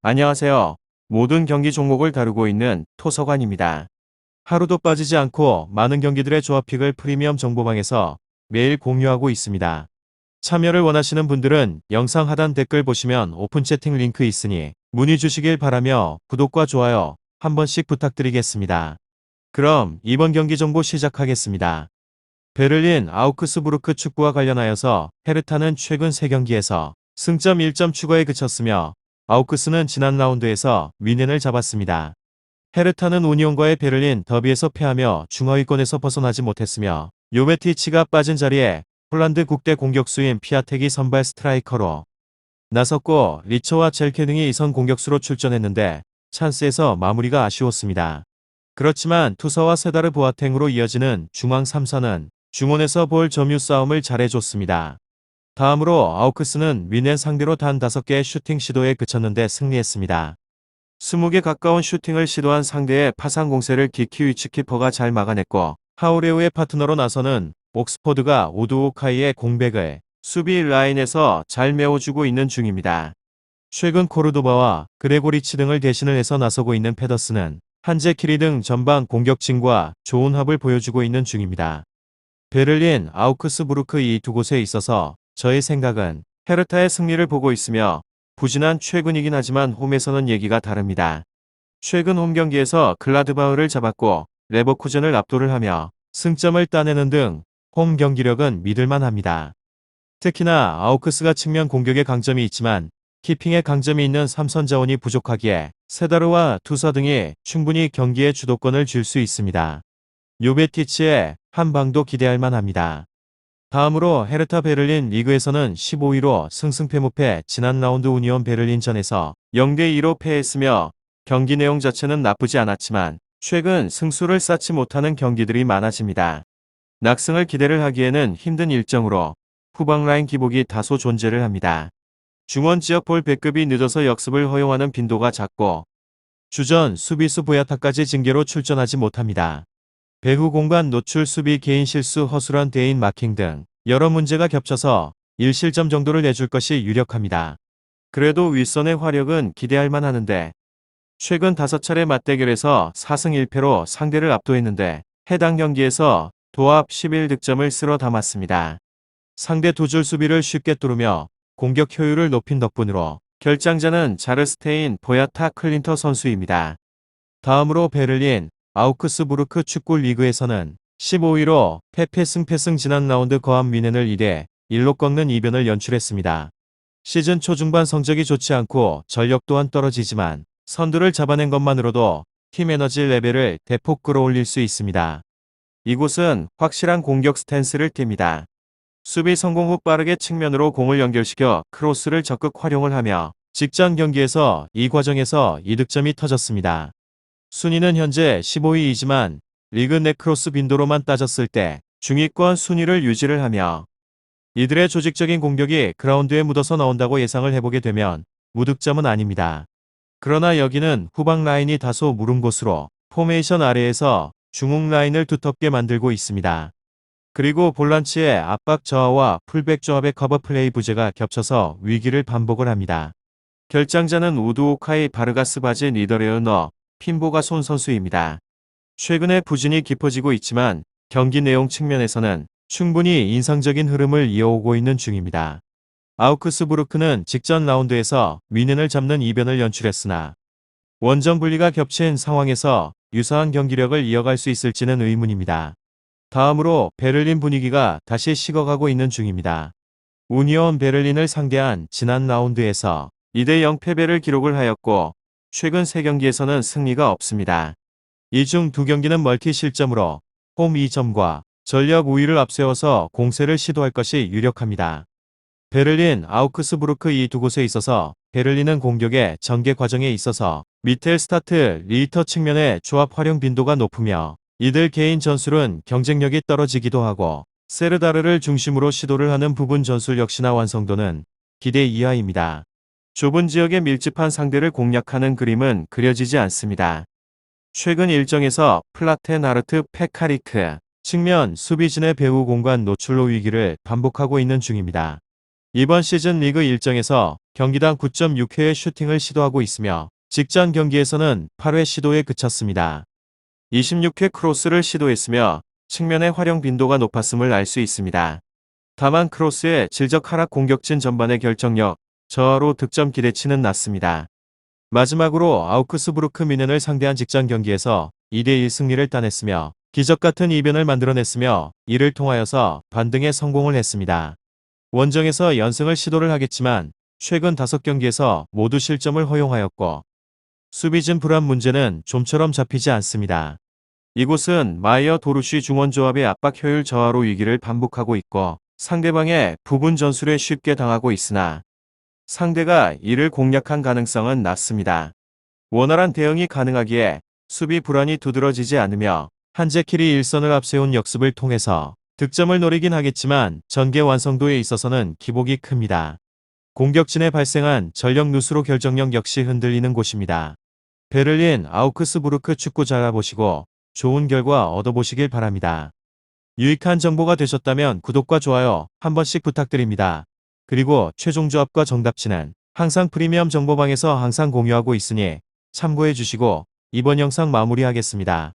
안녕하세요. 모든 경기 종목을 다루고 있는 토서관입니다. 하루도 빠지지 않고 많은 경기들의 조합픽을 프리미엄 정보방에서 매일 공유하고 있습니다. 참여를 원하시는 분들은 영상 하단 댓글 보시면 오픈 채팅 링크 있으니 문의 주시길 바라며 구독과 좋아요 한 번씩 부탁드리겠습니다. 그럼 이번 경기 정보 시작하겠습니다. 베를린 아우크스부르크 축구와 관련하여서 헤르타는 최근 3경기에서 승점 1점 추가에 그쳤으며 아우크스는 지난 라운드에서 윈넨을 잡았습니다. 헤르타는 우니온과의 베를린 더비에서 패하며 중하위권에서 벗어나지 못했으며 요베티치가 빠진 자리에 폴란드 국대 공격수인 피아텍이 선발 스트라이커로 나섰고 리처와 젤케 등이 이선 공격수로 출전했는데 찬스에서 마무리가 아쉬웠습니다. 그렇지만 투서와 세다르 보아탱으로 이어지는 중앙 3선은 중원에서 볼 점유 싸움을 잘해줬습니다. 다음으로 아우크스는 윈넨 상대로 단 5개의 슈팅 시도에 그쳤는데 승리했습니다. 20개 가까운 슈팅을 시도한 상대의 파상 공세를 기키 위치키퍼가 잘 막아냈고 하우레우의 파트너로 나서는 옥스퍼드가 오두오카이의 공백을 수비 라인에서 잘 메워주고 있는 중입니다. 최근 코르도바와 그레고리치 등을 대신을 해서 나서고 있는 페더스는 한제 키리 등 전방 공격진과 좋은 합을 보여주고 있는 중입니다. 베를린, 아우크스부르크 이 두 곳에 있어서 저의 생각은 헤르타의 승리를 보고 있으며 부진한 최근이긴 하지만 홈에서는 얘기가 다릅니다. 최근 홈 경기에서 글라드바흐를 잡았고 레버쿠젠을 압도를 하며 승점을 따내는 등 홈 경기력은 믿을만 합니다. 특히나 아우크스가 측면 공격의 강점이 있지만 키핑의 강점이 있는 3선 자원이 부족하기에 세다르와 투서 등이 충분히 경기의 주도권을 줄 수 있습니다. 요베티치의 한 방도 기대할 만합니다. 다음으로 헤르타 베를린 리그에서는 15위로 승승패무패 지난 라운드 우니온 베를린전에서 0대2로 패했으며 경기 내용 자체는 나쁘지 않았지만 최근 승수를 쌓지 못하는 경기들이 많아집니다. 낙승을 기대를 하기에는 힘든 일정으로 후방 라인 기복이 다소 존재를 합니다. 중원 지역 볼 배급이 늦어서 역습을 허용하는 빈도가 작고 주전 수비수 보야타까지 징계로 출전하지 못합니다. 배후 공간 노출 수비 개인 실수 허술한 대인 마킹 등 여러 문제가 겹쳐서 1실점 정도를 내줄 것이 유력합니다. 그래도 윗선의 화력은 기대할 만하는데 최근 5차례 맞대결에서 4승 1패로 상대를 압도했는데 해당 경기에서 도합 11득점을 쓸어 담았습니다. 상대 두 줄 수비를 쉽게 뚫으며 공격 효율을 높인 덕분으로 결장자는 자르스테인 보야타 클린터 선수입니다. 다음으로 베를린 아우크스부르크 축구 리그에서는 15위로 패패승 지난 라운드 거함 윈넨을 2대1로 꺾는 이변을 연출했습니다. 시즌 초중반 성적이 좋지 않고 전력 또한 떨어지지만 선두를 잡아낸 것만으로도 팀 에너지 레벨을 대폭 끌어올릴 수 있습니다. 이곳은 확실한 공격 스탠스를 띱니다. 수비 성공 후 빠르게 측면으로 공을 연결시켜 크로스를 적극 활용을 하며 직전 경기에서 이 과정에서 이득점이 터졌습니다. 순위는 현재 15위이지만 리그 내 크로스 빈도로만 따졌을 때 중위권 순위를 유지를 하며 이들의 조직적인 공격이 그라운드에 묻어서 나온다고 예상을 해보게 되면 무득점은 아닙니다. 그러나 여기는 후방 라인이 다소 무른 곳으로 포메이션 아래에서 중앙 라인을 두텁게 만들고 있습니다. 그리고 볼란치의 압박 저하와 풀백 조합의 커버 플레이 부재가 겹쳐서 위기를 반복을 합니다. 결장자는 우두오카이 바르가스 바제 니더레어너 핀보가 손 선수입니다. 최근에 부진이 깊어지고 있지만 경기 내용 측면에서는 충분히 인상적인 흐름을 이어오고 있는 중입니다. 아우크스부르크는 직전 라운드에서 윈넨을 잡는 이변을 연출했으나 원정 분리가 겹친 상황에서 유사한 경기력을 이어갈 수 있을지는 의문입니다. 다음으로 베를린 분위기가 다시 식어가고 있는 중입니다. 우니온 베를린을 상대한 지난 라운드에서 2대0 패배를 기록을 하였고 최근 3경기에서는 승리가 없습니다. 이 중 2경기는 멀티 실점으로 홈 2점과 전력 우위를 앞세워서 공세를 시도할 것이 유력합니다. 베를린, 아우크스부르크 이 두 곳에 있어서 베를린은 공격의 전개 과정에 있어서 미텔 스타트, 리히터 측면의 조합 활용 빈도가 높으며 이들 개인 전술은 경쟁력이 떨어지기도 하고 세르다르를 중심으로 시도를 하는 부분 전술 역시나 완성도는 기대 이하입니다. 좁은 지역에 밀집한 상대를 공략하는 그림은 그려지지 않습니다. 최근 일정에서 플라텐 아르트 페카리크 측면 수비진의 배후 공간 노출로 위기를 반복하고 있는 중입니다. 이번 시즌 리그 일정에서 경기당 9.6회의 슈팅을 시도하고 있으며 직전 경기에서는 8회 시도에 그쳤습니다. 26회 크로스를 시도했으며 측면의 활용 빈도가 높았음을 알 수 있습니다. 다만 크로스의 질적 하락 공격진 전반의 결정력, 저하로 득점 기대치는 낮습니다. 마지막으로 아우크스부르크 뮌헨을 상대한 직전 경기에서 2대1 승리를 따냈으며 기적 같은 이변을 만들어냈으며 이를 통하여서 반등에 성공을 했습니다. 원정에서 연승을 시도를 하겠지만 최근 5경기에서 모두 실점을 허용하였고 수비진 불안 문제는 좀처럼 잡히지 않습니다. 이곳은 마이어 도르쉬 중원조합의 압박 효율 저하로 위기를 반복하고 있고 상대방의 부분 전술에 쉽게 당하고 있으나 상대가 이를 공략한 가능성은 낮습니다. 원활한 대응이 가능하기에 수비 불안이 두드러지지 않으며 한제킬이 일선을 앞세운 역습을 통해서 득점을 노리긴 하겠지만 전개 완성도에 있어서는 기복이 큽니다. 공격진에 발생한 전력 누수로 결정력 역시 흔들리는 곳입니다. 베를린 아우크스부르크 축구 잘 알아보시고 좋은 결과 얻어보시길 바랍니다. 유익한 정보가 되셨다면 구독과 좋아요 한 번씩 부탁드립니다. 그리고 최종 조합과 정답치는 항상 프리미엄 정보방에서 항상 공유하고 있으니 참고해 주시고 이번 영상 마무리하겠습니다.